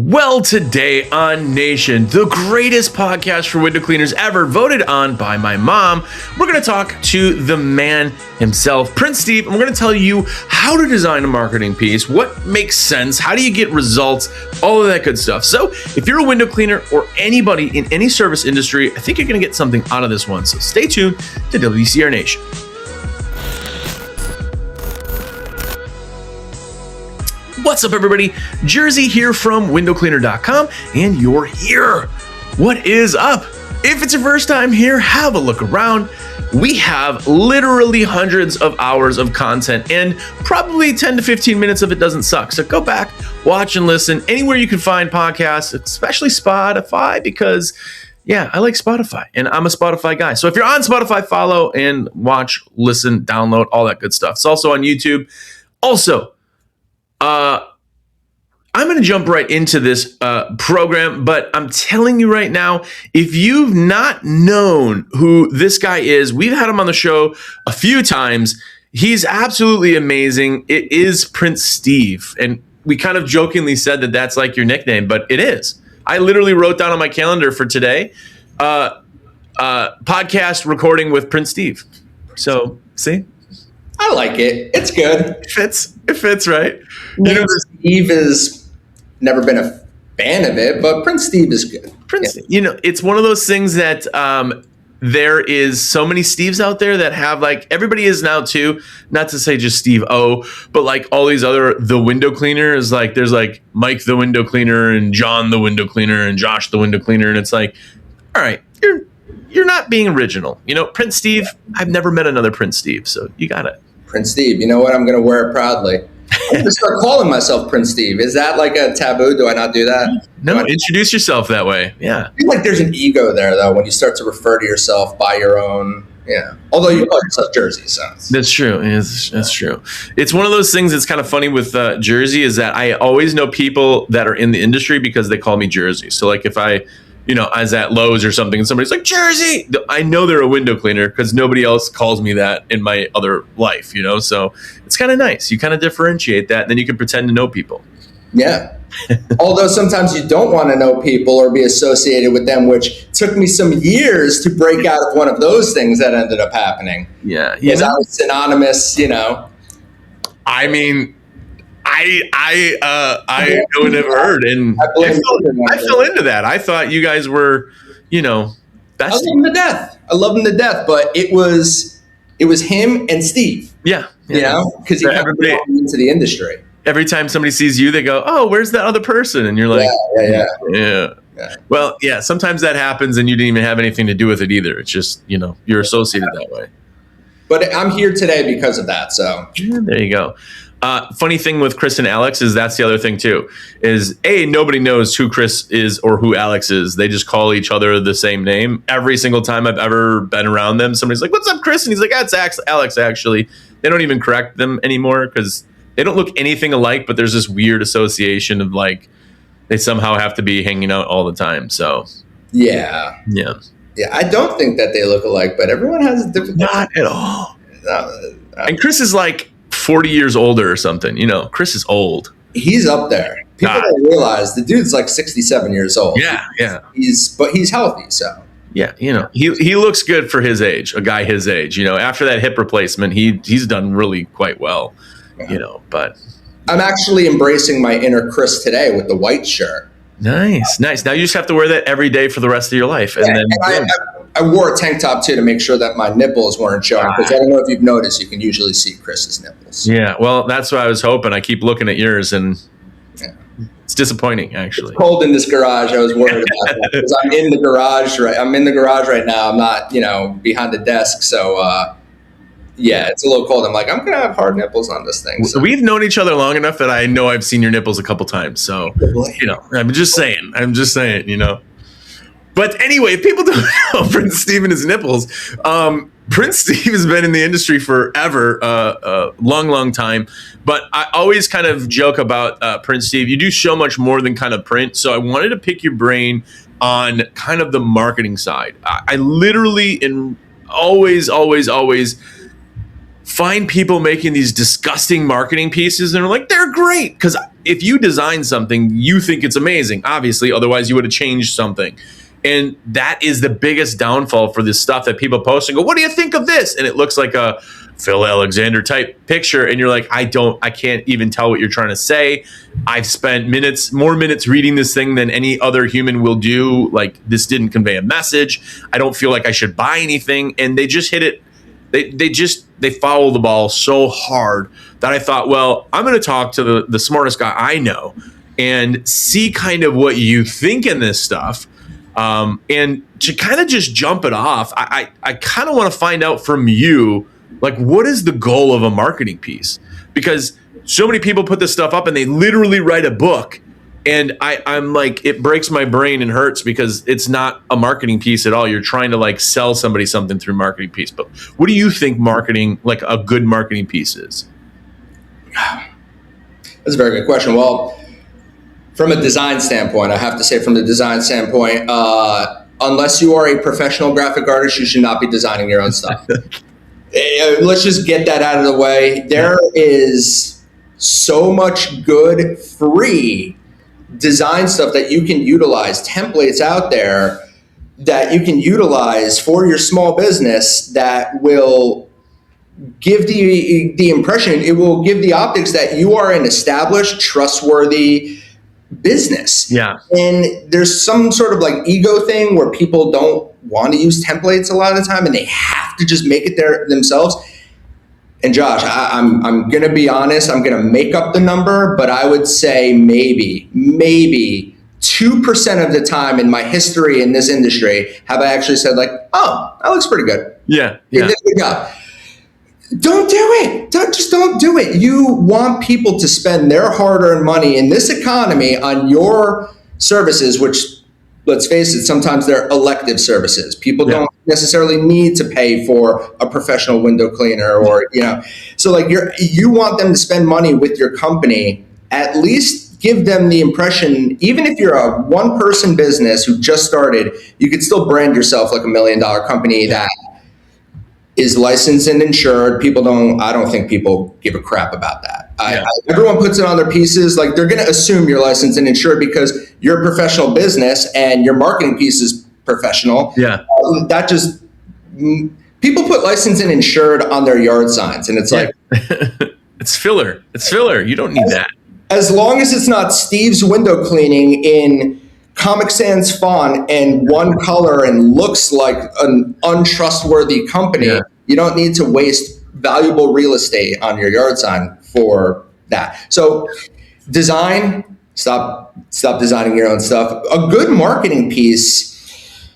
Well, today on Nation, the greatest podcast for window cleaners ever, voted on by my mom, we're going to talk to the man himself, Prince Steve, and we're going to tell you how to design a marketing piece, what makes sense, how do you get results, all of that good stuff. So if you're a window cleaner or anybody in any service industry, I think you're going to get something out of this one. So stay tuned to WCR Nation. What's up, everybody? Jersey here from windowcleaner.com, and you're here. What is up? If it's your first time here, have a look around. We have literally hundreds of hours of content, and probably 10 to 15 minutes of it doesn't suck. So go back, watch and listen anywhere you can find podcasts, especially Spotify, because yeah, I like Spotify, and I'm a Spotify guy. So if you're on Spotify, follow and watch, listen, download, all that good stuff. It's also on YouTube. Also, I'm going to jump right into this program, but I'm telling you right now, if you've not known who this guy is, we've had him on the show a few times. He's absolutely amazing. It is Prince Steve, and we kind of jokingly said that that's like your nickname, but it is. I literally wrote down on my calendar for today, podcast recording with Prince Steve. So, see? I like it. It's good. It fits, right? You know, Steve has never been a fan of it, but Prince Steve is good. Prince, yeah. You know, it's one of those things that there is so many Steves out there that have, like, everybody is now too, not to say just Steve O, but like all these other, the window cleaners, like there's like Mike the window cleaner and John the window cleaner and Josh the window cleaner. And it's like, all right, you're not being original. You know, Prince Steve, I've never met another Prince Steve, so you got it. Prince Steve, you know what? I'm going to wear it proudly. I'm going to start calling myself Prince Steve. Is that like a taboo? Do I not do that? No, introduce yourself that way. Yeah. I feel like there's an ego there, though, when you start to refer to yourself by your own. Yeah. Although you call yourself Jersey, so. That's true. That's true. It's one of those things that's kind of funny with Jersey is that I always know people that are in the industry because they call me Jersey. So like if I, you know, I was at Lowe's or something and somebody's like, Jersey, I know they're a window cleaner because nobody else calls me that in my other life, you know? So it's kind of nice. You kind of differentiate that, and then you can pretend to know people. Yeah. Although sometimes you don't want to know people or be associated with them, which took me some years to break out of one of those things that ended up happening. Yeah. Because I was synonymous, you know. I mean, I never heard, and I fell into that. I thought you guys were, you know, best. I love him to death. But it was him and Steve. Yeah. You know, because he kept going into the industry. Every time somebody sees you, they go, "Oh, where's that other person?" And you're like, "Yeah." Well, yeah. Sometimes that happens, and you didn't even have anything to do with it either. It's just, you know, you're associated that way. But I'm here today because of that. So there you go. Funny thing with Chris and Alex is that's the other thing too, is nobody knows who Chris is or who Alex is. They just call each other the same name. Every single time I've ever been around them, somebody's like, "What's up, Chris?" And he's like, "That's Alex, actually." They don't even correct them anymore because they don't look anything alike, but there's this weird association of like, they somehow have to be hanging out all the time. So yeah. I don't think that they look alike, but everyone has a different. Not at all. And Chris is like 40 years older or something. You know, Chris is old. He's up there. People don't realize the dude's like 67 years old. Yeah. But he's healthy, so. Yeah, you know, he looks good for his age, a guy his age. You know, after that hip replacement, he's done really quite well, you know, but. I'm actually embracing my inner Chris today with the white shirt. Nice. Now you just have to wear that every day for the rest of your life. And then I wore a tank top too to make sure that my nipples weren't showing, because I don't know if you've noticed, you can usually see Chris's nipples. Yeah, well, that's what I was hoping. I keep looking at yours, and it's disappointing, actually. It's cold in this garage. I was worried about that because I'm in the garage right now. I'm not, you know, behind the desk, so it's a little cold. I'm like, I'm gonna have hard nipples on this thing. So. We've known each other long enough that I know I've seen your nipples a couple times. So, you know, I'm just saying, you know. But anyway, if people don't know Prince Steve and his nipples, Prince Steve has been in the industry forever, a long time. But I always kind of joke about Prince Steve. You do so much more than kind of print. So I wanted to pick your brain on kind of the marketing side. I literally and always find people making these disgusting marketing pieces and they're like, they're great. Because if you design something, you think it's amazing, obviously, otherwise you would have changed something. And that is the biggest downfall for this stuff that people post and go, what do you think of this? And it looks like a Phil Alexander type picture. And you're like, I can't even tell what you're trying to say. I've spent more minutes reading this thing than any other human will do. Like, this didn't convey a message. I don't feel like I should buy anything. And they just hit it. They foul the ball so hard that I thought, well, I'm going to talk to the smartest guy I know and see kind of what you think in this stuff. And to kind of just jump it off, I kind of want to find out from you, like, what is the goal of a marketing piece? Because so many people put this stuff up and they literally write a book. And I'm like, it breaks my brain and hurts because it's not a marketing piece at all. You're trying to like sell somebody something through marketing piece. But what do you think marketing, like a good marketing piece is? That's a very good question. Well, from a design standpoint, I have to say from the design standpoint, unless you are a professional graphic artist, you should not be designing your own stuff. Let's just get that out of the way. There is so much good free design stuff that you can utilize, templates out there that you can utilize for your small business that will give the impression, it will give the optics that you are an established, trustworthy business. Yeah. And there's some sort of like ego thing where people don't want to use templates a lot of the time and they have to just make it there themselves. And Josh, I'm going to be honest, I'm going to make up the number, but I would say maybe 2% of the time in my history in this industry have I actually said like, oh, that looks pretty good. Yeah. You did a good job. Don't do it. Don't do it. You want people to spend their hard-earned money in this economy on your services, which, let's face it, sometimes they're elective services. People don't necessarily need to pay for a professional window cleaner or, so like you want them to spend money with your company, at least give them the impression, even if you're a one-person business who just started, you could still brand yourself like $1 million company that is licensed and insured. I don't think people give a crap about that. Everyone puts it on their pieces. Like, they're going to assume you're licensed and insured because you're a professional business and your marketing piece is professional. Yeah. People put licensed and insured on their yard signs. And it's like, it's filler. It's filler. You don't need that. As long as it's not Steve's Window Cleaning in Comic Sans font and one color and looks like an untrustworthy company, you don't need to waste valuable real estate on your yard sign for that. So design, stop designing your own stuff. A good marketing piece,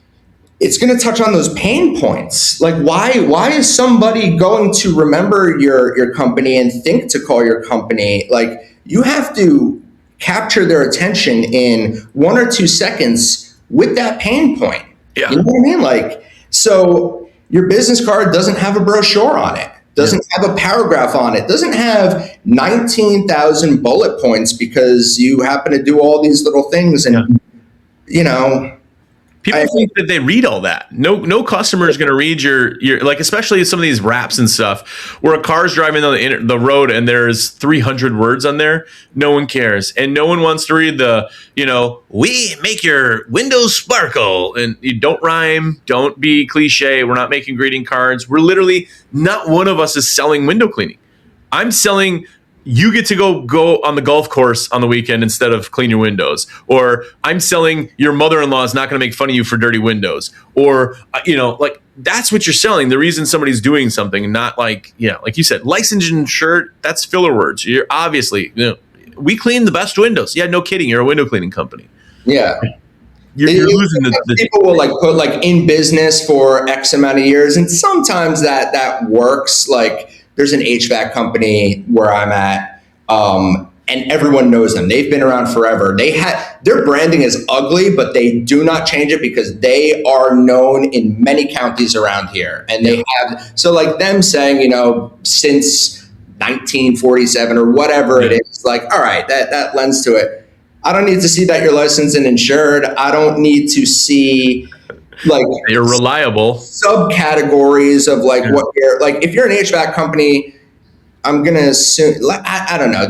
it's going to touch on those pain points. Like, why is somebody going to remember your company and think to call your company? Like, you have to capture their attention in 1 or 2 seconds with that pain point. Yeah. You know what I mean? Like, so your business card doesn't have a brochure on it, doesn't have a paragraph on it, doesn't have 19,000 bullet points because you happen to do all these little things. And, people think that they read all that. No customer is going to read your like, especially some of these raps and stuff where a car's driving on the road and there's 300 words on there. No one cares. And no one wants to read we make your windows sparkle, and you don't rhyme. Don't be cliche. We're not making greeting cards. We're literally, not one of us is selling window cleaning. I'm selling, you get to go on the golf course on the weekend instead of clean your windows. Or I'm selling, your mother-in-law is not going to make fun of you for dirty windows. Or, like, that's what you're selling. The reason somebody's doing something, not like, like you said, licensed and insured, that's filler words. You're obviously, we clean the best windows. Yeah, no kidding. You're a window cleaning company. Yeah. You're losing the people will like put like in business for X amount of years. And sometimes that works. Like, there's an HVAC company where I'm at, and everyone knows them. They've been around forever. Their branding is ugly, but they do not change it because they are known in many counties around here. And they have, so like them saying, since 1947 or whatever it is, like, all right, that lends to it. I don't need to see that you're licensed and insured. I don't need to see like you're reliable subcategories of like what you're like. If you're an HVAC company, I'm gonna assume, I don't know.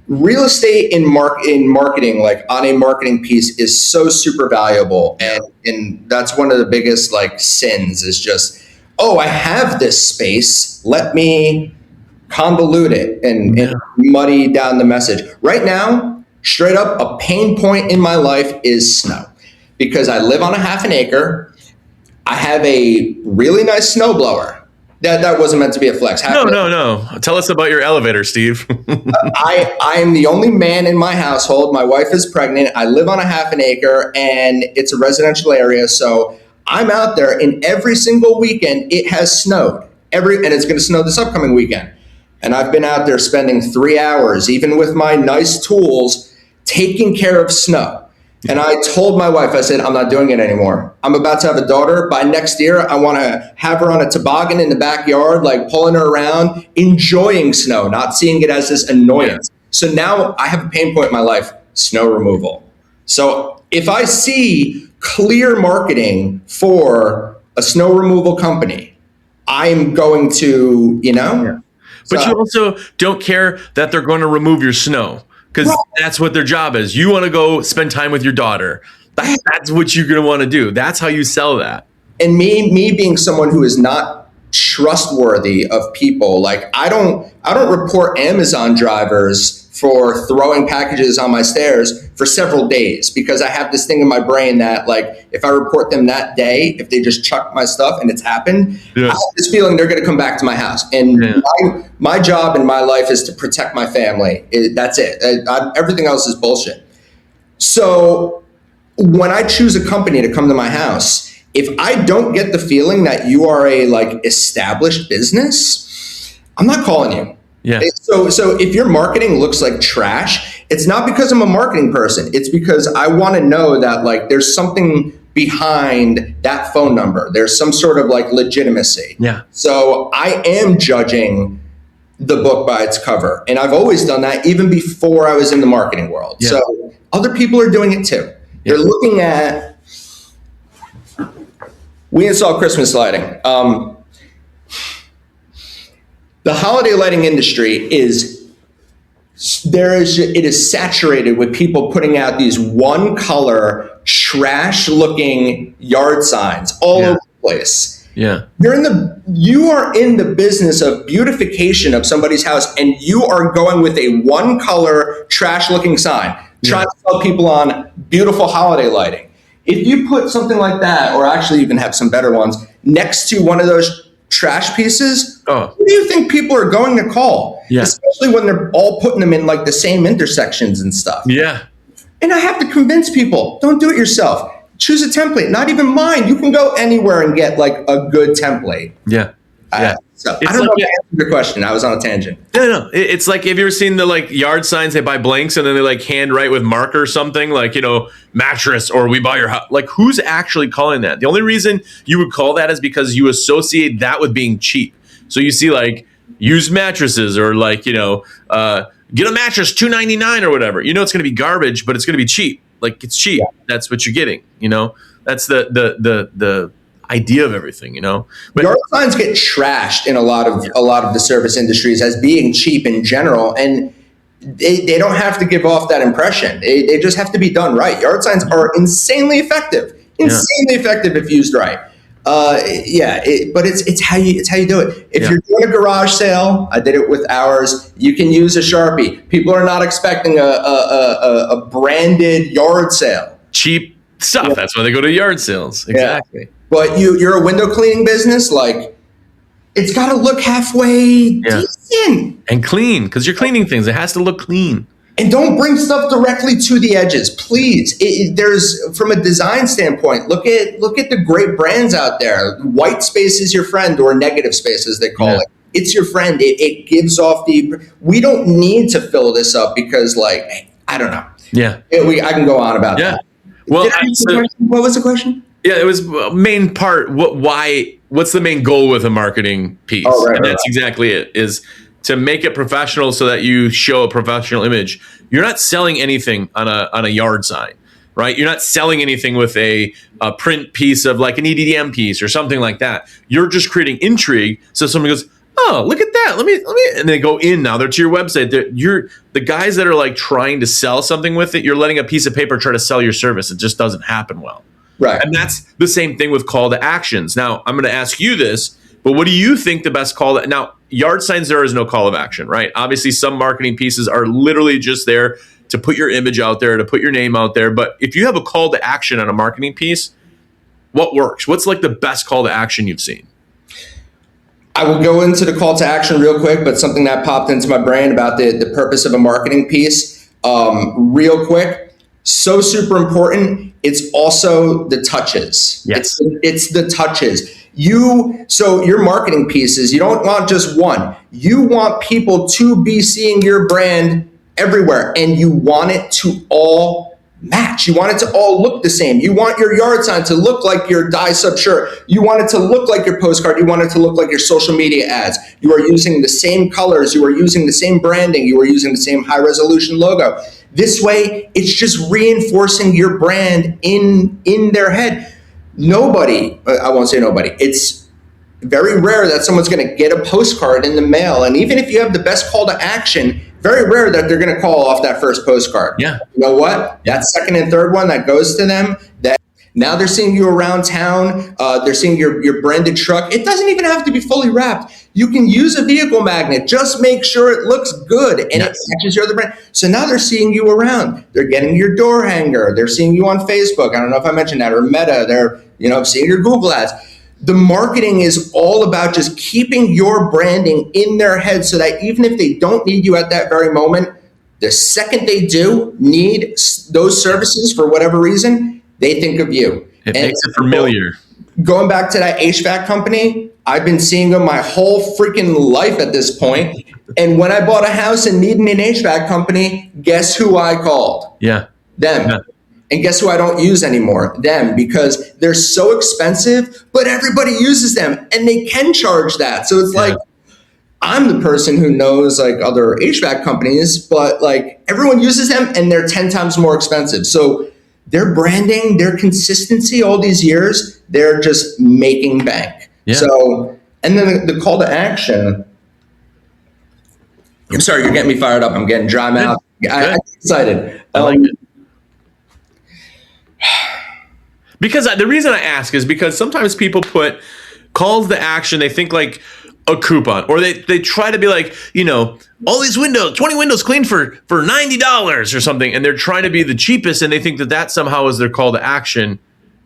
real estate in marketing, like on a marketing piece, is so super valuable, and that's one of the biggest like sins is just, oh, I have this space, let me convolute it and muddy down the message. Right now, straight up, a pain point in my life is snow, because I live on a half an acre. I have a really nice snowblower. That wasn't meant to be a flex. No. Tell us about your elevator, Steve. I'm the only man in my household. My wife is pregnant. I live on a half an acre, and it's a residential area. So I'm out there, and every single weekend it has snowed. And it's going to snow this upcoming weekend. And I've been out there spending 3 hours, even with my nice tools, taking care of snow. And I told my wife, I said, I'm not doing it anymore. I'm about to have a daughter. By next year, I want to have her on a toboggan in the backyard, like pulling her around, enjoying snow, not seeing it as this annoyance. Yeah. So now I have a pain point in my life, snow removal. So if I see clear marketing for a snow removal company, I'm going to, But you also don't care that they're going to remove your snow. Because that's what their job is. You want to go spend time with your daughter. That's what you're going to want to do. That's how you sell that. And me being someone who is not trustworthy of people, like I don't report Amazon drivers for throwing packages on my stairs for several days, because I have this thing in my brain that, like, if I report them that day, if they just chuck my stuff and it's happened, I have this feeling they're going to come back to my house. And my job in my life is to protect my family. That's it. Everything else is bullshit. So when I choose a company to come to my house, if I don't get the feeling that you are a like established business, I'm not calling you. Yeah. So if your marketing looks like trash, it's not because I'm a marketing person. It's because I want to know that like there's something behind that phone number. There's some sort of like legitimacy. Yeah. So I am judging the book by its cover. And I've always done that even before I was in the marketing world. Yeah. So other people are doing it too. They're looking at, we install Christmas lighting. The holiday lighting industry it is saturated with people putting out these one color trash looking yard signs all over the place. Yeah. You are in the business of beautification of somebody's house, and you are going with a one color trash looking sign, trying to sell people on beautiful holiday lighting. If you put something like that, or actually even have some better ones, next to one of those trash pieces, who do you think people are going to call? Yeah. Especially when they're all putting them in like the same intersections and stuff. Yeah. And I have to convince people, don't do it yourself. Choose a template, not even mine. You can go anywhere and get like a good template. Yeah. So I don't know if I answered your question. I was on a tangent. No. It's like, have you ever seen the like yard signs? They buy blanks and then they like handwrite with marker or something, like, mattress, or we buy your house. Like, who's actually calling that? The only reason you would call that is because you associate that with being cheap. So you see like used mattresses, or like, get a mattress $2.99 or whatever. It's going to be garbage, but it's going to be cheap. Like, it's cheap. Yeah. That's what you're getting. That's the idea of everything, But yard signs get trashed in a lot of the service industries as being cheap in general, and they don't have to give off that impression. They just have to be done right. Yard signs are insanely effective effective if used right. But it's how you do it. If you're doing a garage sale, I did it with ours. You can use a Sharpie. People are not expecting a branded yard sale. Cheap stuff. Yeah. That's why they go to yard sales. Exactly. Yeah. But you're a window cleaning business, like, it's got to look halfway decent. And clean, because you're cleaning things. It has to look clean. And don't bring stuff directly to the edges, please. There's, from a design standpoint, look at the great brands out there. White space is your friend, or negative space as they call it. It's your friend. It gives off we don't need to fill this up because, like, I don't know. Yeah. I can go on about that. Well, what was the question? Yeah, it was main part. What's the main goal with a marketing piece? That's exactly it, is to make it professional so that you show a professional image. You're not selling anything on a yard sign, right? You're not selling anything with a print piece of like an EDM piece or something like that. You're just creating intrigue. So someone goes, oh, look at that. Let me, and they go in now. They're to your website. You're the guys that are like trying to sell something with it. You're letting a piece of paper try to sell your service. It just doesn't happen well. Right. And that's the same thing with call to actions. Now, I'm going to ask you this, but what do you think the best call to, now, yard signs, there is no call of action, right? Obviously, some marketing pieces are literally just there to put your image out there, to put your name out there. But if you have a call to action on a marketing piece, what works? What's like the best call to action you've seen? I will go into the call to action real quick, but something that popped into my brain about the purpose of a marketing piece, real quick. So super important. It's also the touches. Yes. It's the touches. So your marketing pieces, you don't want just one. You want people to be seeing your brand everywhere, and you want it to all match. You want it to all look the same. You want your yard sign to look like your dye-sub shirt. You want it to look like your postcard. You want it to look like your social media ads. You are using the same colors. You are using the same branding. You are using the same high-resolution logo. This way, it's just reinforcing your brand in their head. Nobody, I won't say nobody, it's very rare that someone's going to get a postcard in the mail. And even if you have the best call to action, very rare that they're going to call off that first postcard. Yeah. You know what? That second and third one that goes to them, that now they're seeing you around town. They're seeing your branded truck. It doesn't even have to be fully wrapped. You can use a vehicle magnet. Just make sure it looks good and it matches your other brand. So now they're seeing you around. They're getting your door hanger. They're seeing you on Facebook. I don't know if I mentioned that, or Meta. They're seeing your Google ads. The marketing is all about just keeping your branding in their head so that even if they don't need you at that very moment, the second they do need those services for whatever reason, they think of you. It makes it familiar. Going back to that HVAC company, I've been seeing them my whole freaking life at this point. And when I bought a house and needed an HVAC company, guess who I called? Yeah. Them. Yeah. And guess who I don't use anymore? Them, because they're so expensive, but everybody uses them and they can charge that. So it's like, I'm the person who knows like other HVAC companies, but like everyone uses them and they're 10 times more expensive. So their branding, their consistency all these years, they're just making bank. Yeah. So, and then the call to action, I'm sorry, you're getting me fired up. I'm getting dry mouth. I'm excited. I like it. Because the reason I ask is because sometimes people put calls to action, they think like a coupon, or they try to be like, all these windows, 20 windows cleaned for $90 or something, and they're trying to be the cheapest, and they think that somehow is their call to action.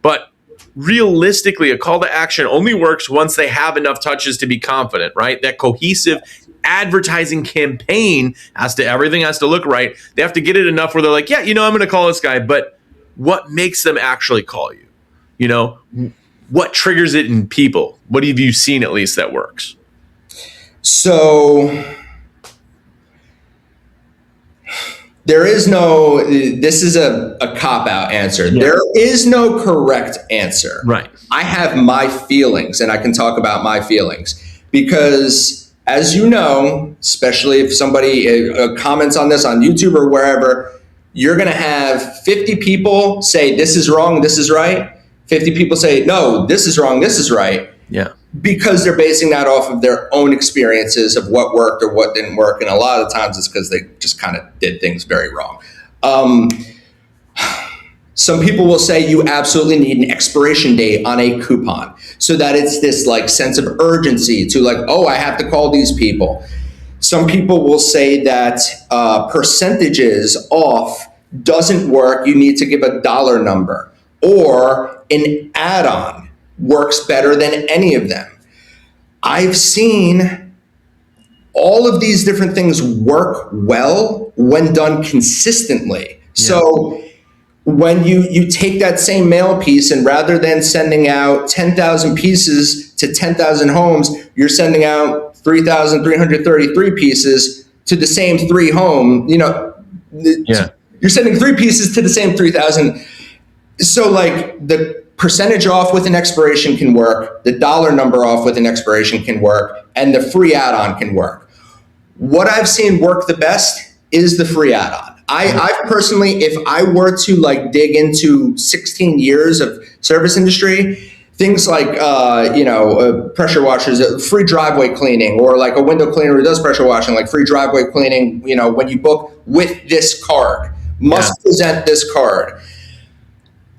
But realistically, a call to action only works once they have enough touches to be confident, right? That cohesive advertising campaign everything has to look right. They have to get it enough where they're like, yeah, I'm going to call this guy, but what makes them actually call you? What triggers it in people? What have you seen at least that works? So this is a cop-out answer. Yeah. There is no correct answer. Right. I have my feelings, and I can talk about my feelings because, as you know, especially if somebody comments on this on YouTube or wherever, you're going to have 50 people say, this is wrong, this is right. 50 people say, no, this is wrong, this is right. Yeah. Because they're basing that off of their own experiences of what worked or what didn't work. And a lot of the times it's because they just kind of did things very wrong. Some people will say you absolutely need an expiration date on a coupon so that it's this like sense of urgency to like, oh, I have to call these people. Some people will say that percentages off doesn't work. You need to give a dollar number, or an add-on works better than any of them. I've seen all of these different things work well when done consistently. Yeah. So when you take that same mail piece and rather than sending out 10,000 pieces to 10,000 homes, you're sending out 3,333 pieces to the same 3 homes, you're sending 3 pieces to the same 3,000. So like the percentage off with an expiration can work, the dollar number off with an expiration can work, and the free add-on can work. What I've seen work the best is the free add-on. I've personally, if I were to like dig into 16 years of service industry, things like pressure washers, free driveway cleaning, or like a window cleaner who does pressure washing, like free driveway cleaning. When you book with this card, must present this card.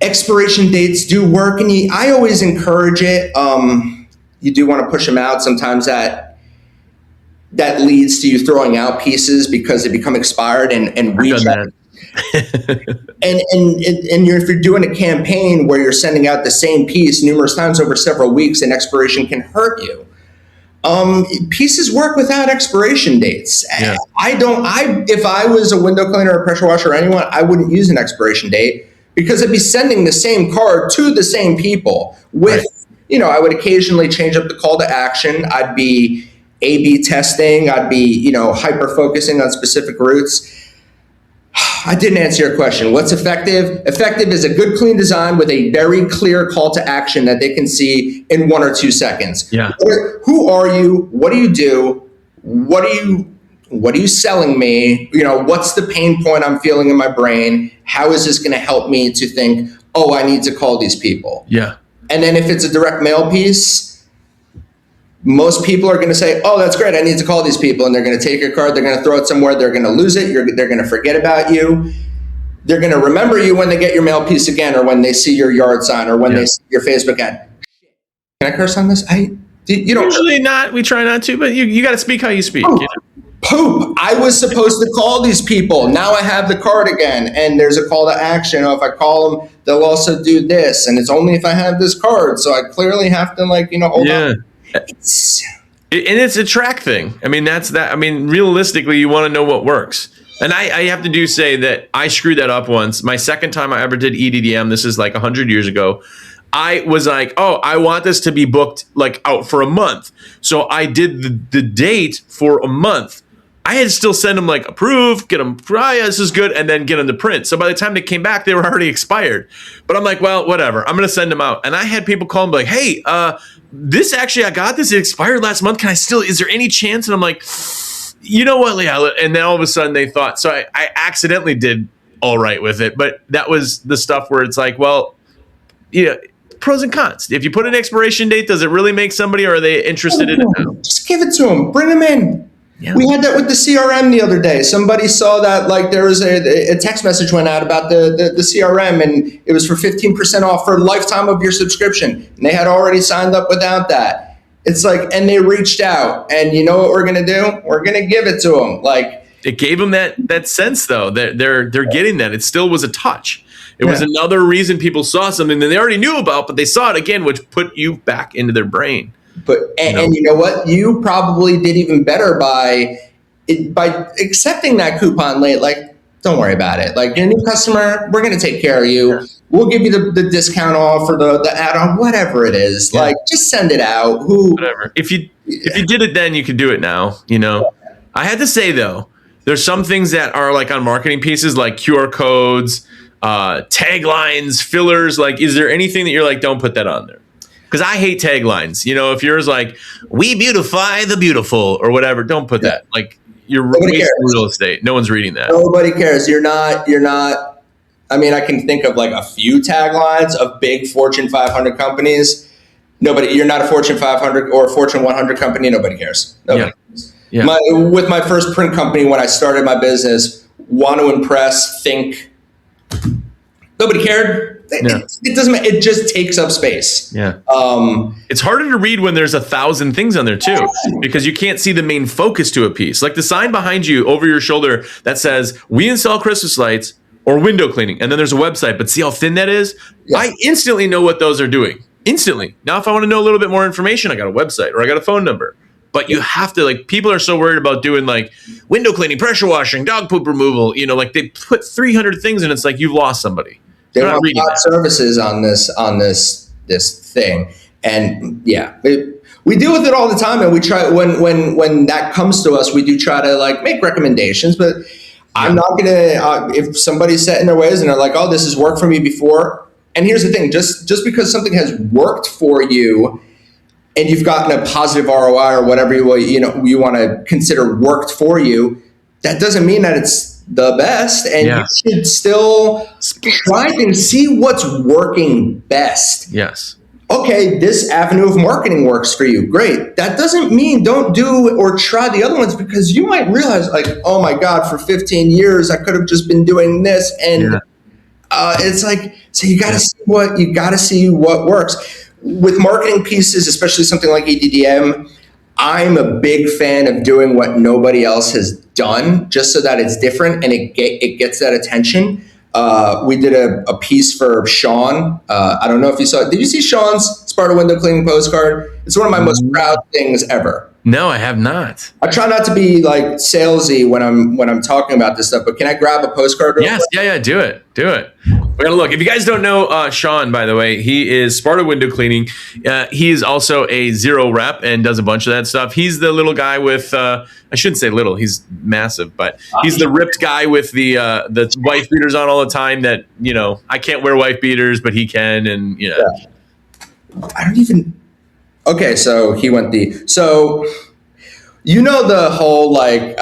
Expiration dates do work, and I always encourage it. You do want to push them out. Sometimes that leads to you throwing out pieces because they become expired and recheck. And if you're doing a campaign where you're sending out the same piece numerous times over several weeks, and expiration can hurt you. Pieces work without expiration dates. Yeah. If I was a window cleaner or pressure washer or anyone, I wouldn't use an expiration date, because I'd be sending the same card to the same people with, I would occasionally change up the call to action. I'd be A/B testing. I'd be, hyper focusing on specific routes. I didn't answer your question. What's effective? Effective is a good, clean design with a very clear call to action that they can see in 1 or 2 seconds. Yeah. Who are you? What do you do? What are you selling me? What's the pain point I'm feeling in my brain? How is this going to help me to think, oh, I need to call these people? Yeah. And then if it's a direct mail piece, most people are going to say, oh, that's great, I need to call these people. And they're going to take your card, they're going to throw it somewhere, they're going to lose it, they're going to forget about you. They're going to remember you when they get your mail piece again, or when they see your yard sign, or when they see your Facebook ad. Can I curse on this? You don't. Usually not. We try not to, but you got to speak how you speak. Oh. Poop. I was supposed to call these people. Now I have the card again, and there's a call to action. Oh, if I call them, they'll also do this, and it's only if I have this card. So I clearly have to hold on. It's a track thing. I mean, realistically, you want to know what works. And I have to say that I screwed that up once. My second time I ever did EDDM, this is like 100 years ago. I was like, oh, I want this to be booked out for a month. So I did the date for a month. I had to still send them approve, get them, this is good, and then get them to print. So by the time they came back, they were already expired. But I'm like, well, whatever. I'm going to send them out. And I had people call me hey, this actually, I got this. It expired last month. Is there any chance? And I'm like, you know what, Leah? And then all of a sudden they thought, so I accidentally did all right with it. But that was the stuff where it's pros and cons. If you put an expiration date, does it really make somebody, or are they interested in it now? Just give it to them. Bring them in. Yeah. We had that with the CRM the other day. Somebody saw that there was a text message went out about the CRM, and it was for 15% off for a lifetime of your subscription. And they had already signed up without that. It's and they reached out, and you know what we're going to do? We're going to give it to them. It gave them that sense, though, that they're getting that. It still was a touch. It was another reason people saw something that they already knew about, but they saw it again, which put you back into their brain. And you know what? You probably did even better by accepting that coupon late. Don't worry about it. You're a new customer, we're going to take care of you. Yeah. We'll give you the discount off or the add-on, whatever it is. Yeah. Just send it out. Whatever. If you did it then, you could do it now. I had to say though, there's some things that are on marketing pieces, like QR codes, taglines, fillers. Is there anything that you're don't put that on there? Because I hate taglines. If yours "We beautify the beautiful" or whatever, don't put that. You're wasting real estate. No one's reading that. Nobody cares. You're not. I mean, I can think of a few taglines of big Fortune 500 companies. You're not a Fortune 500 or Fortune 100 company. Nobody cares. Nobody cares. Yeah. With my first print company, when I started my business, want to impress, think. Nobody cared. It doesn't matter. It just takes up space. Yeah. It's harder to read when there's 1,000 things on there too, because you can't see the main focus to a piece. Like the sign behind you over your shoulder that says, "We install Christmas lights," or "window cleaning," and then there's a website. But see how thin that is? Yeah. I instantly know what those are doing. Instantly. Now, if I want to know a little bit more information, I got a website or I got a phone number. But you have to people are so worried about doing window cleaning, pressure washing, dog poop removal. They put 300 things and it's you've lost somebody. They want hot services on this thing, and we deal with it all the time. And we try when that comes to us, we do try to make recommendations. But I'm not gonna if somebody's set in their ways and they're "Oh, this has worked for me before." And here's the thing: just because something has worked for you, and you've gotten a positive ROI or whatever you want to consider worked for you, that doesn't mean that it's the best, and you should still try and see what's working best. Yes. Okay, this avenue of marketing works for you. Great. That doesn't mean don't do or try the other ones, because you might realize, like, oh my God, for 15 years, I could have just been doing this. And it's like, so you got to see what works with marketing pieces, especially something like EDDM. I'm a big fan of doing what nobody else has done, just so that it's different and it gets that attention. We did a piece for Sean. I don't know if you saw it. Did you see Sean's Sparta window cleaning postcard? It's one of my most proud things ever. No, I have not. I try not to be like salesy when I'm talking about this stuff, but can I grab a postcard real quick? Yeah, do it. We're gonna look. If you guys don't know Sean, by the way, he is Sparta Window Cleaning. He's also a Zero rep and does a bunch of that stuff. He's the little guy with I shouldn't say little. He's massive, but he's the ripped guy with the wife beaters on all the time. That I can't wear wife beaters, but he can, and Yeah. I don't even. Okay, so he went the the whole like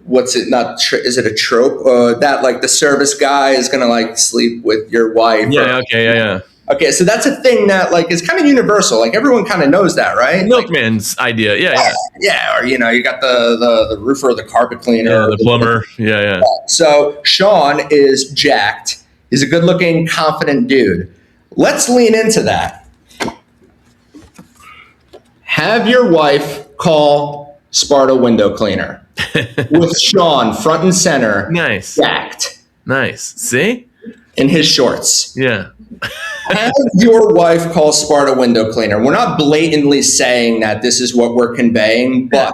what's it not is it a trope that like the service guy is gonna like sleep with your wife? Yeah. Okay, so that's a thing that like is kind of universal. Like everyone kind of knows that, right? Milkman's idea. Yeah. Or you got the roofer or the carpet cleaner, the plumber. Yeah. So Sean is jacked. He's a good-looking, confident dude. Let's lean into that. Have your wife call Sparta Window Cleaner with Sean front and center. Nice. Jacked. Nice. See? In his shorts. Yeah. Have your wife call Sparta Window Cleaner. We're not blatantly saying that this is what we're conveying, but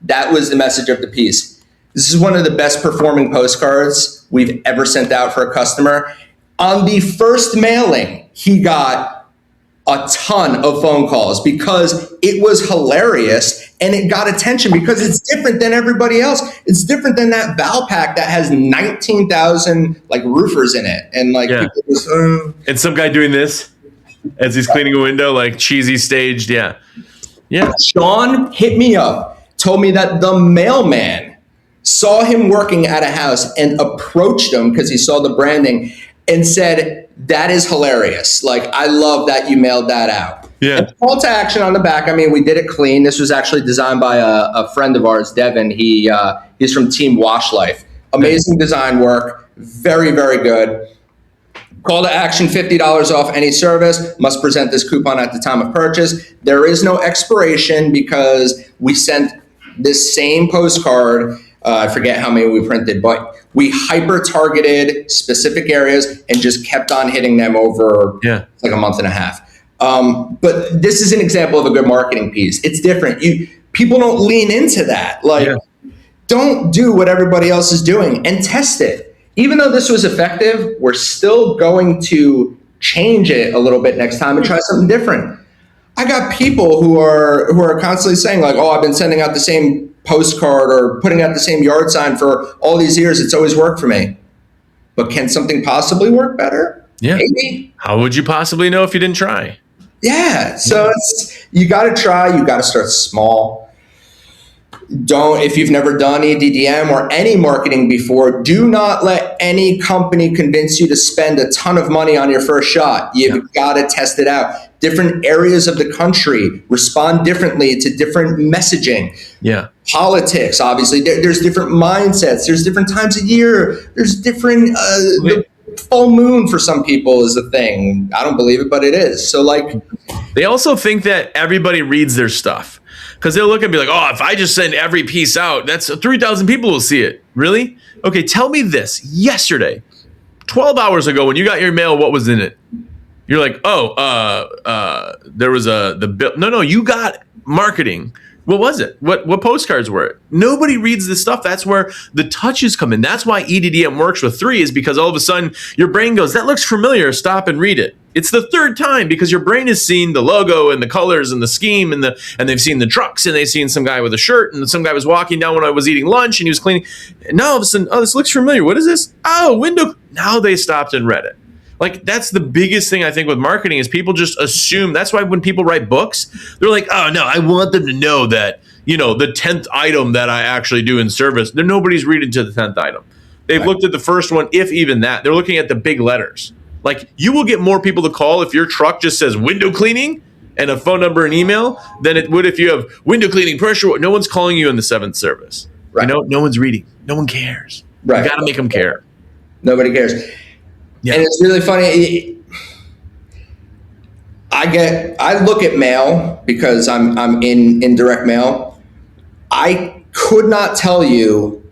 that was the message of the piece. This is one of the best performing postcards we've ever sent out for a customer. On the first mailing, he got a ton of phone calls because it was hilarious and it got attention because it's different than everybody else. It's different than that Valpak that has 19,000 like roofers in it. And like, people just, and some guy doing this as he's cleaning a window, like cheesy staged. Yeah. Sean hit me up, told me that the mailman saw him working at a house and approached him because he saw the branding and said, "That is hilarious. Like, I love that you mailed that out." Yeah. And call to action on the back. I mean, we did it clean. This was actually designed by a friend of ours, Devin. He's from Team Wash Life. Amazing design work. Very, very good. Call to action, $50 off any service. Must present this coupon at the time of purchase. There is no expiration because we sent this same postcard. I forget how many we printed, but we hyper-targeted specific areas and just kept on hitting them over like a month and a half. But this is an example of a good marketing piece. It's different. People don't lean into that. Like, don't do what everybody else is doing and test it. Even though this was effective, we're still going to change it a little bit next time and try something different. I got people who are constantly saying like, "Oh, I've been sending out the same postcard or putting out the same yard sign for all these years. It's always worked for me." But can something possibly work better? Yeah. Maybe. How would you possibly know if you didn't try? Yeah. So you got to try. You got to start small. If you've never done EDDM or any marketing before, do not let any company convince you to spend a ton of money on your first shot. You've got to test it out. Different areas of the country respond differently to different messaging. Yeah. Politics, obviously. There's different mindsets. There's different times of year. There's different... the full moon for some people is a thing. I don't believe it, but it is. So like... They also think that everybody reads their stuff. Because they'll look and be like, "Oh, if I just send every piece out, that's 3,000 people will see it." Really? Okay, tell me this. Yesterday, 12 hours ago, when you got your mail, what was in it? You're like, there was the bill. No, you got marketing. What was it? What postcards were it? Nobody reads this stuff. That's where the touches come in. That's why EDDM works with 3 is because all of a sudden your brain goes, "That looks familiar. Stop and read it." It's the third time because your brain has seen the logo and the colors and the scheme and they've seen the trucks and they've seen some guy with a shirt and some guy was walking down when I was eating lunch and he was cleaning. And now all of a sudden, this looks familiar. What is this? Oh, window. Now they stopped and read it. Like, that's the biggest thing I think with marketing is people just assume. That's why when people write books, they're like, "Oh, no, I want them to know that, the 10th item that I actually do in service." Nobody's reading to the 10th item. They've looked at the first one, if even that. They're looking at the big letters. Like, you will get more people to call if your truck just says window cleaning and a phone number and email than it would if you have window cleaning, pressure. No one's calling you in the 7th service. Right. No one's reading. No one cares. Right. You got to make them care. Nobody cares. Yeah. And it's really funny. I look at mail because I'm in direct mail. I could not tell you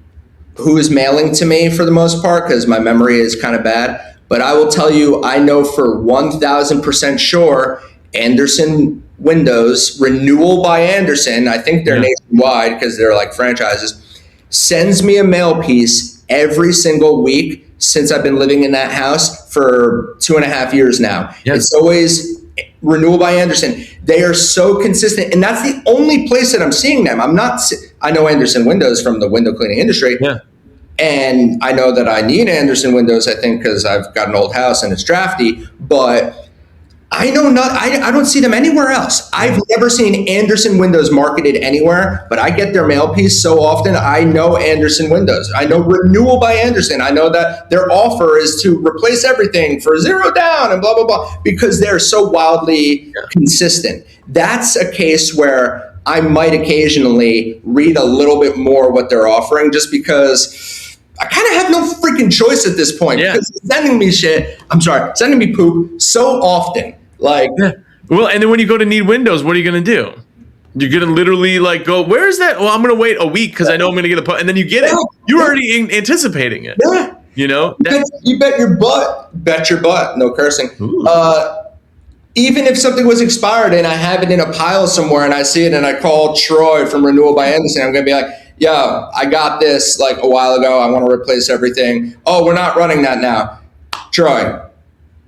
who is mailing to me for the most part because my memory is kind of bad. But I will tell you, I know for 1,000% sure Anderson Windows, Renewal by Anderson, I think they're nationwide because they're like franchises, sends me a mail piece every single week since I've been living in that house for 2.5 years now. Yep. It's always Renewal by Anderson. They are so consistent, and that's the only place that I'm seeing them. I know Anderson Windows from the window cleaning industry, and I know that I need Anderson Windows, I think, because I've got an old house and it's drafty, but I don't see them anywhere else. I've never seen Anderson Windows marketed anywhere, but I get their mail piece so often. I know Anderson Windows. I know Renewal by Anderson. I know that their offer is to replace everything for $0 down and blah, blah, blah, because they're so wildly consistent. That's a case where I might occasionally read a little bit more what they're offering just because I kind of have no freaking choice at this point because they're sending me poop so often. Well, and then when you go to need Windows, what are you going to do? You're going to literally go, where is that? Well, I'm going to wait a week because I know I'm going to get and then you get it. You're already anticipating it. Yeah. You know? You bet your butt, no cursing. Even if something was expired and I have it in a pile somewhere and I see it and I call Troy from Renewal by Anderson, I'm going to be like, yo, I got this a while ago. I want to replace everything. Oh, we're not running that now. Troy.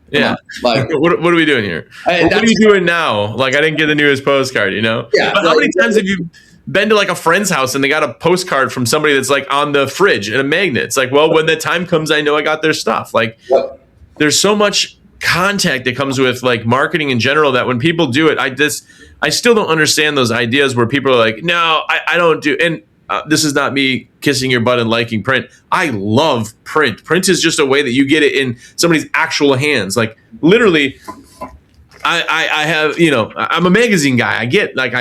Yeah. What are we doing here? What are you doing now? I didn't get the newest postcard, Yeah. But how many times have you been to a friend's house and they got a postcard from somebody that's on the fridge and a magnet? It's well, when the time comes, I know I got their stuff. There's so much contact that comes with marketing in general that when people do it, I still don't understand those ideas where people are like, no, I don't do. And this is not me kissing your butt and liking print. I love print. Print is just a way that you get it in somebody's actual hands. Literally, I have, I'm a magazine guy. I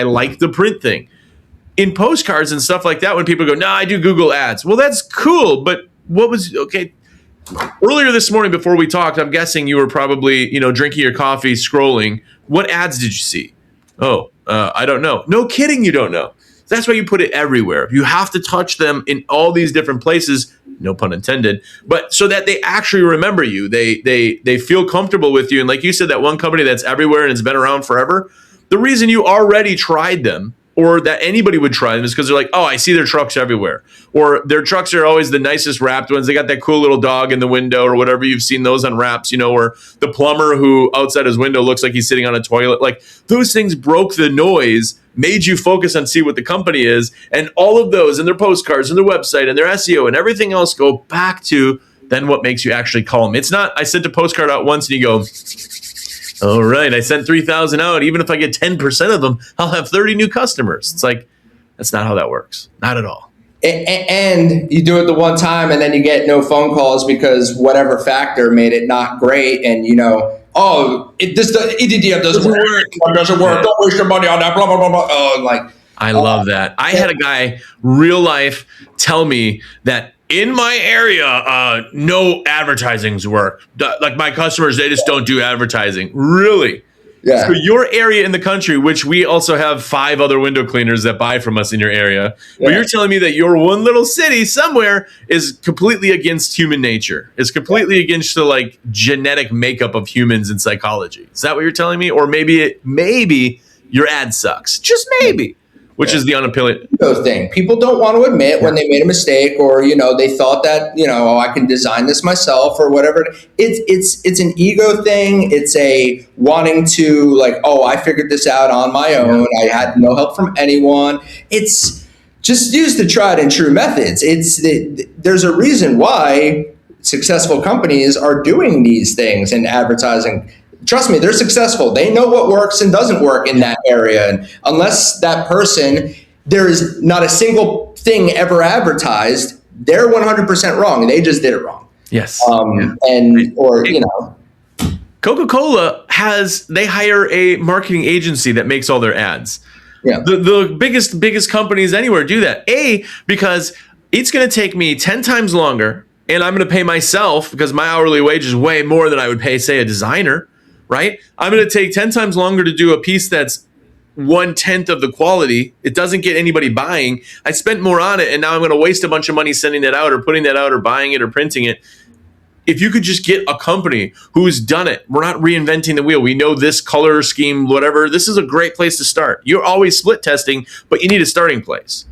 like the print thing. In postcards and stuff like that, when people go, no, I do Google ads. Well, that's cool. But earlier this morning before we talked, I'm guessing you were probably, drinking your coffee, scrolling. What ads did you see? Oh, I don't know. No kidding, you don't know. That's why you put it everywhere. You have to touch them in all these different places, no pun intended, but so that they actually remember you. They feel comfortable with you. And like you said, that one company that's everywhere and it's been around forever, the reason you already tried them or that anybody would try them is because they're like, oh, I see their trucks everywhere. Or their trucks are always the nicest wrapped ones. They got that cool little dog in the window or whatever. You've seen those on wraps, or the plumber who outside his window looks like he's sitting on a toilet. Those things broke the noise, made you focus on see what the company is. And all of those and their postcards and their website and their SEO and everything else go back to then what makes you actually call them. It's not, I sent a postcard out once and you go, all right, I sent 3,000 out. Even if I get 10% of them, I'll have 30 new customers. It's that's not how that works. Not at all. And you do it the one time and then you get no phone calls because whatever factor made it not great. And, EDDM doesn't work. It doesn't work. Don't waste your money on that. Blah, blah, blah, blah. Oh, I love that. I had a guy, real life, tell me that in my area, no advertisings work. My customers, they just don't do advertising. Really? Yeah. So your area in the country, which we also have 5 other window cleaners that buy from us in your area, but you're telling me that your one little city somewhere is completely against human nature. It's completely against the genetic makeup of humans and psychology. Is that what you're telling me? Or maybe your ad sucks. Just maybe. Which is the unappealing thing. People don't want to admit when they made a mistake or, they thought that, I can design this myself or whatever. It's an ego thing. It's a wanting to I figured this out on my own. I had no help from anyone. It's just use the tried and true methods. There's a reason why successful companies are doing these things in advertising. Trust me, they're successful. They know what works and doesn't work in that area. And unless that person, there is not a single thing ever advertised, they're 100% wrong. They just did it wrong. Yes. Coca-Cola they hire a marketing agency that makes all their ads. Yeah. The biggest companies anywhere do that. Because it's going to take me 10 times longer, and I'm going to pay myself, because my hourly wage is way more than I would pay, say, a designer, right? I'm going to take 10 times longer to do a piece that's 1/10 of the quality. It doesn't get anybody buying. I spent more on it, and now I'm going to waste a bunch of money sending that out or putting that out or buying it or printing it. If you could just get a company who's done it, we're not reinventing the wheel. We know this color scheme, whatever. This is a great place to start. You're always split testing, but you need a starting place.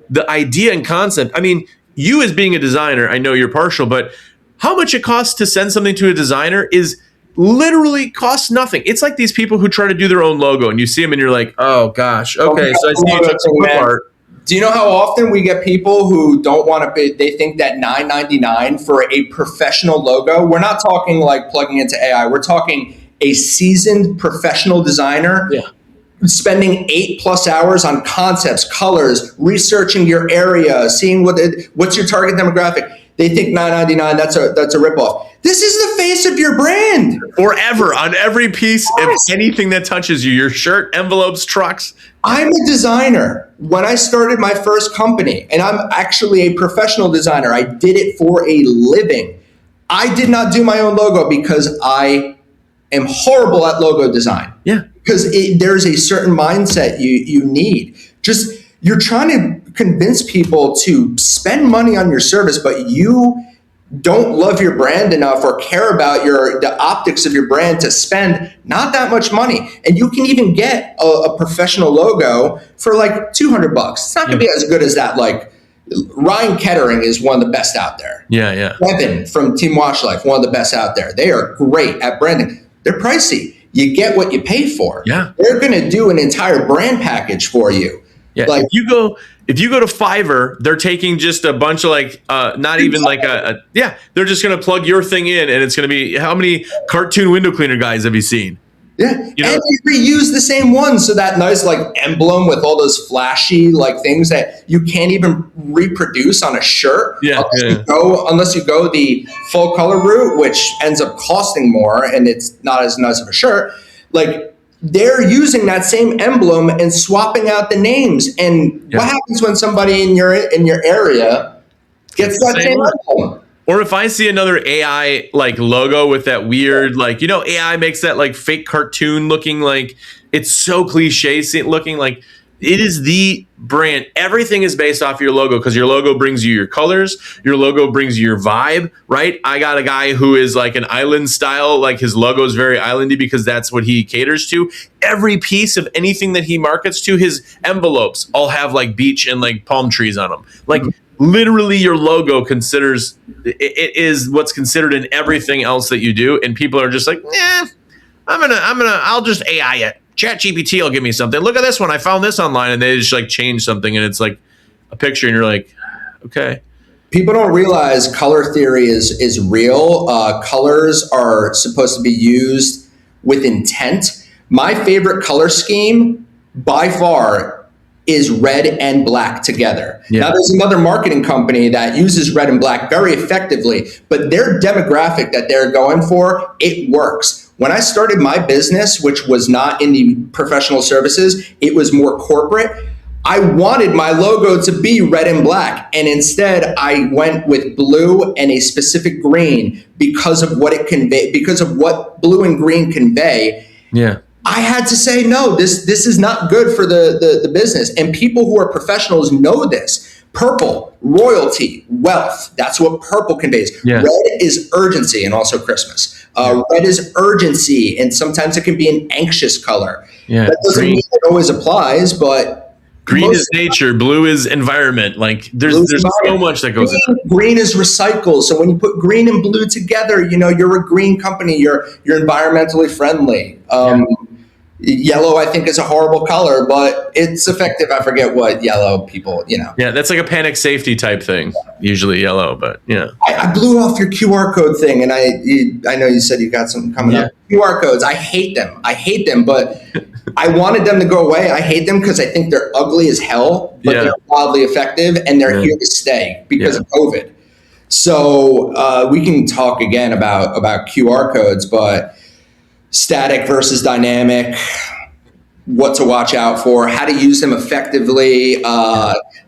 The idea and concept. I mean, you as being a designer, I know you're partial, but how much it costs to send something to a designer is literally costs nothing. It's like these people who try to do their own logo, and you see them and you're like, oh gosh, okay, so I see you took some art. Do you know how often we get people who don't want to pay? They think that $9.99 for a professional logo. We're not talking like plugging into AI. We're talking a seasoned professional designer spending 8+ hours on concepts, colors, researching your area, seeing what's your target demographic. They think $9.99, that's a ripoff. This is the face of your brand. Forever, on every piece of anything that touches you, your shirt, envelopes, trucks. I'm a designer. When I started my first company, and I'm actually a professional designer, I did it for a living. I did not do my own logo because I am horrible at logo design. Yeah. Because there's a certain mindset you need. Just, you're trying to convince people to spend money on your service, but you don't love your brand enough or care about the optics of your brand to spend not that much money. And you can even get a professional logo for like $200. It's not going to be as good as that. Like Ryan Kettering is one of the best out there. Yeah. Kevin from Team Watch Life, one of the best out there. They are great at branding. They're pricey. You get what you pay for. Yeah. They're going to do an entire brand package for you. Yeah. Like, if you go to Fiverr, they're taking just a bunch of not even like they're just going to plug your thing in, and it's going to be, how many cartoon window cleaner guys have you seen? Yeah. And you reuse the same one. So that nice like emblem with all those flashy like things that you can't even reproduce on a shirt. Unless you go the full color route, which ends up costing more and it's not as nice of a shirt. Like, they're using that same emblem and swapping out the names. And what happens when somebody in your area gets that same emblem? Or if I see another AI like logo with that weird, like, AI makes that like fake cartoon looking, like it's so cliche looking, like it is the brand. Everything is based off your logo, because your logo brings you your colors. Your logo brings you your vibe, right? I got a guy who is like an island style, like his logo is very islandy because that's what he caters to. Every piece of anything that he markets to, his envelopes all have like beach and like palm trees on them. Like literally your logo it is what's considered in everything else that you do. And people are just like, I'll just AI it. ChatGPT will give me something. Look at this one. I found this online, and they just like change something, and it's like a picture, and you're like, okay. People don't realize color theory is real. Colors are supposed to be used with intent. My favorite color scheme by far is red and black together. Yeah. Now, there's another marketing company that uses red and black very effectively, but their demographic that they're going for, it works. When I started my business, which was not in the professional services, it was more corporate, I wanted my logo to be red and black. And instead, I went with blue and a specific green because of what it convey, because of what blue and green convey. Yeah. I had to say, no, this is not good for the business. And people who are professionals know this. Purple, royalty, wealth. That's what purple conveys. Yeah. Red is urgency, and also Christmas. Red is urgency, and sometimes it can be an anxious color. Yeah. That doesn't mean it always applies, but green is nature, blue is environment. Like there's so much that goes in. Green is recycle. So when you put green and blue together, you're a green company. You're environmentally friendly. Yellow, I think, is a horrible color, but it's effective. I forget what yellow people, Yeah, that's like a panic safety type thing. Usually yellow, but yeah. I blew off your QR code thing, and I know you said you got something coming up. QR codes, I hate them, but I wanted them to go away. I hate them because I think they're ugly as hell, but they're wildly effective, and they're here to stay because of COVID. So we can talk again about QR codes, but static versus dynamic, what to watch out for, how to use them effectively.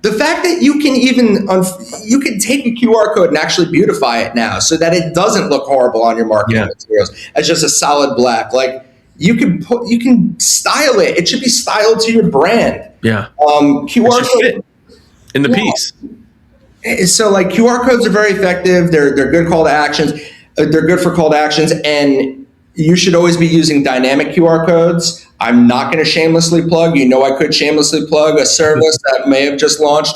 The fact that you can you can take a QR code and actually beautify it now so that it doesn't look horrible on your marketing materials as just a solid black. Like you can style it. It should be styled to your brand. Yeah. QR code in the piece. So like QR codes are very effective. They're good call to actions. They're good for call to actions, and you should always be using dynamic QR codes. I'm not going to shamelessly plug. I could shamelessly plug a service that may have just launched.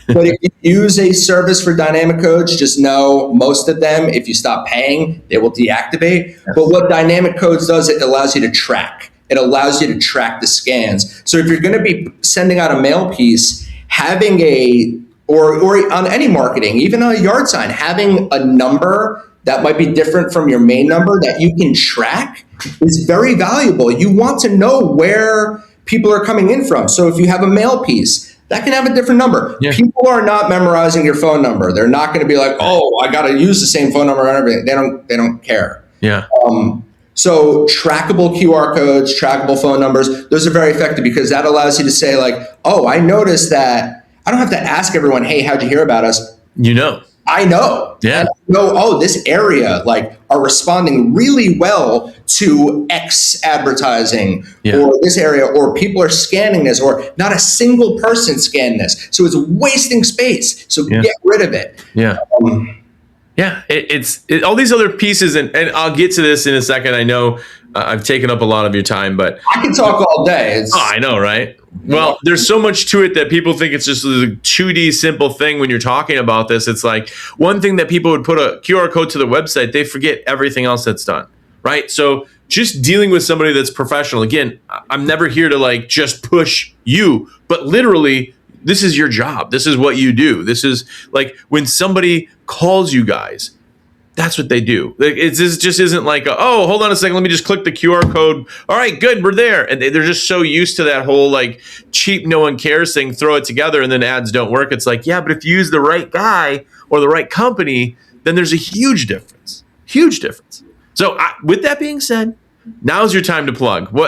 But if you use a service for dynamic codes, just know most of them, if you stop paying, they will deactivate. Yes. But what dynamic codes does, it allows you to track. It allows you to track the scans. So if you're going to be sending out a mail piece, having or on any marketing, even on a yard sign, having a number that might be different from your main number that you can track is very valuable. You want to know where people are coming in from. So if you have a mail piece, that can have a different number. Yeah. People are not memorizing your phone number. They're not going to be like, oh, I got to use the same phone number and everything. They don't care. Yeah. So trackable QR codes, trackable phone numbers, those are very effective because that allows you to say like, oh, I noticed that. I don't have to ask everyone, hey, how'd you hear about us? I know. Yeah. And I know, this area are responding really well to X advertising or this area, or people are scanning this, or not a single person scanned this. So it's wasting space. So get rid of it. Yeah. It's all these other pieces, and I'll get to this in a second. I know I've taken up a lot of your time, but I can talk all day. I know, right? Well, there's so much to it that people think it's just a 2D simple thing when you're talking about this. It's like one thing that people would put a QR code to the website, they forget everything else that's done, right? So just dealing with somebody that's professional. Again, I'm never here to just push you, but literally this is your job. This is what you do. This is like when somebody calls you guys, that's what they do. This just isn't like, oh, hold on a second, let me just click the QR code. All right, good, we're there. And they're just so used to that whole cheap, no one cares thing, throw it together and then ads don't work. It's like, yeah, but if you use the right guy or the right company, then there's a huge difference. Huge difference. So with that being said, now's your time to plug.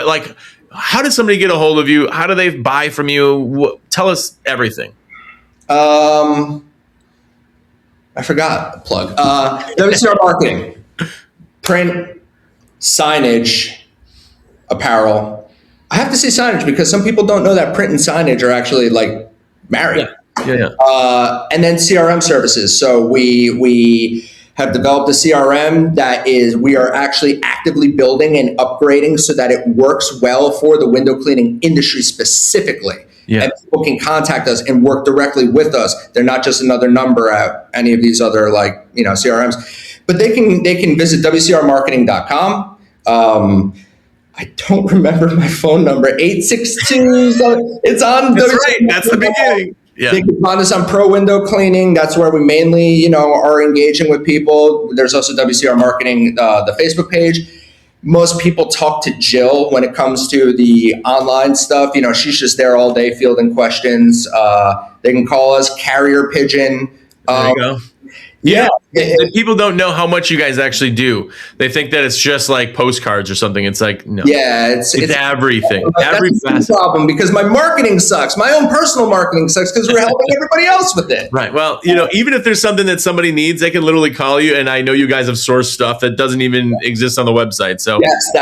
How does somebody get a hold of you? How do they buy from you? Tell us everything. I forgot the plug. WCR Marketing, print, signage, apparel. I have to say signage because some people don't know that print and signage are actually married. Yeah. And then CRM services. So we have developed a CRM that we are actually actively building and upgrading so that it works well for the window cleaning industry specifically. Yeah. And people can contact us and work directly with us. They're not just another number at any of these other CRMs, but they can visit WCRmarketing.com. I don't remember my phone number, 862. It's on. That's right. That's the beginning. Yeah. They can find us on Pro Window Cleaning. That's where we mainly, are engaging with people. There's also WCR Marketing, the Facebook page. Most people talk to Jill when it comes to the online stuff. She's just there all day fielding questions. They can call us Carrier Pigeon. There you go. Yeah. And people don't know how much you guys actually do. They think that it's just like postcards or something. It's like, no. Yeah, it's everything. Every facet. Problem because my marketing sucks. My own personal marketing sucks because we're helping everybody else with it. Right. Well, even if there's something that somebody needs, they can literally call you. And I know you guys have sourced stuff that doesn't even exist on the website. So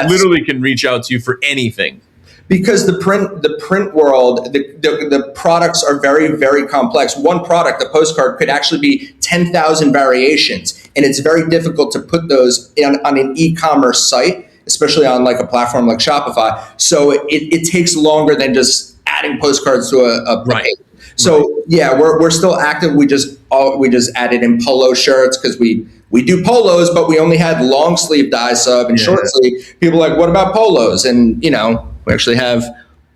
literally can reach out to you for anything. Because the print world, the products are very, very complex. One product, a postcard, could actually be 10,000 variations. And it's very difficult to put those on an e-commerce site, especially on a platform like Shopify. So it takes longer than just adding postcards to a page. So we're still active. We just added in polo shirts because we do polos, but we only had long sleeve dye sub and short sleeve. People are like, what about polos? And we actually have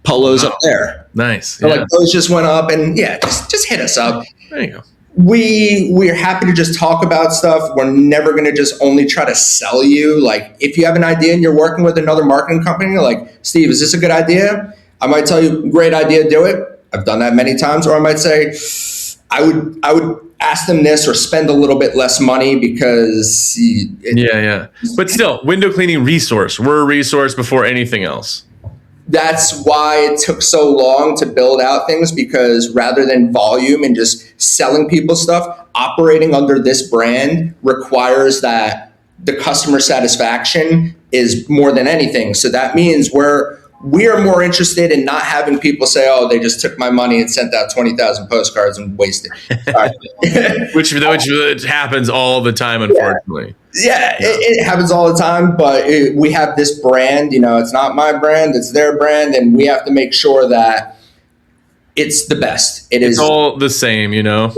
polos up there. Nice. So those just went up, and just hit us up. There you go. We're happy to just talk about stuff. We're never going to just only try to sell you. If you have an idea and you're working with another marketing company, Steve, is this a good idea? I might tell you, great idea, do it. I've done that many times. Or I might say, I would ask them this or spend a little bit less money because But still, window cleaning resource. We're a resource before anything else. That's why it took so long to build out things, because rather than volume and just selling people stuff, operating under this brand requires that the customer satisfaction is more than anything. So that means we are more interested in not having people say, oh, they just took my money and sent out 20,000 postcards and wasted. which happens all the time, unfortunately. It happens all the time, but we have this brand, it's not my brand, it's their brand, and we have to make sure that it's the best. It's all the same, Yeah.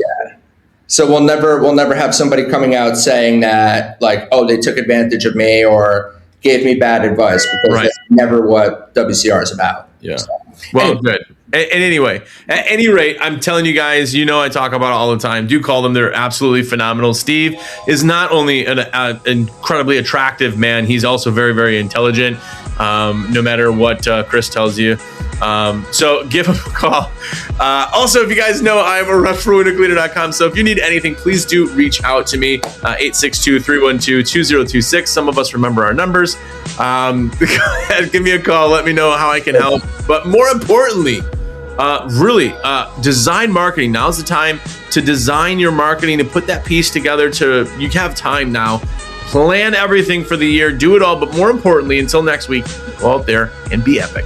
So we'll never have somebody coming out saying that, like, oh, they took advantage of me or gave me bad advice, because that's never what WCR is about. Yeah. So, well, good. And anyway, at any rate, I'm telling you guys, I talk about it all the time. Do call them. They're absolutely phenomenal. Steve is not only an incredibly attractive man, he's also very, very intelligent, no matter what Chris tells you. So give him a call. Also, if you guys know, I'm a rep for windowcleaner.com. So if you need anything, please do reach out to me, 862-312-2026. Some of us remember our numbers. Go ahead, give me a call. Let me know how I can help. But more importantly, design marketing. Now's the time to design your marketing and put that piece together. You have time now. Plan everything for the year. Do it all. But more importantly, until next week, go out there and be epic.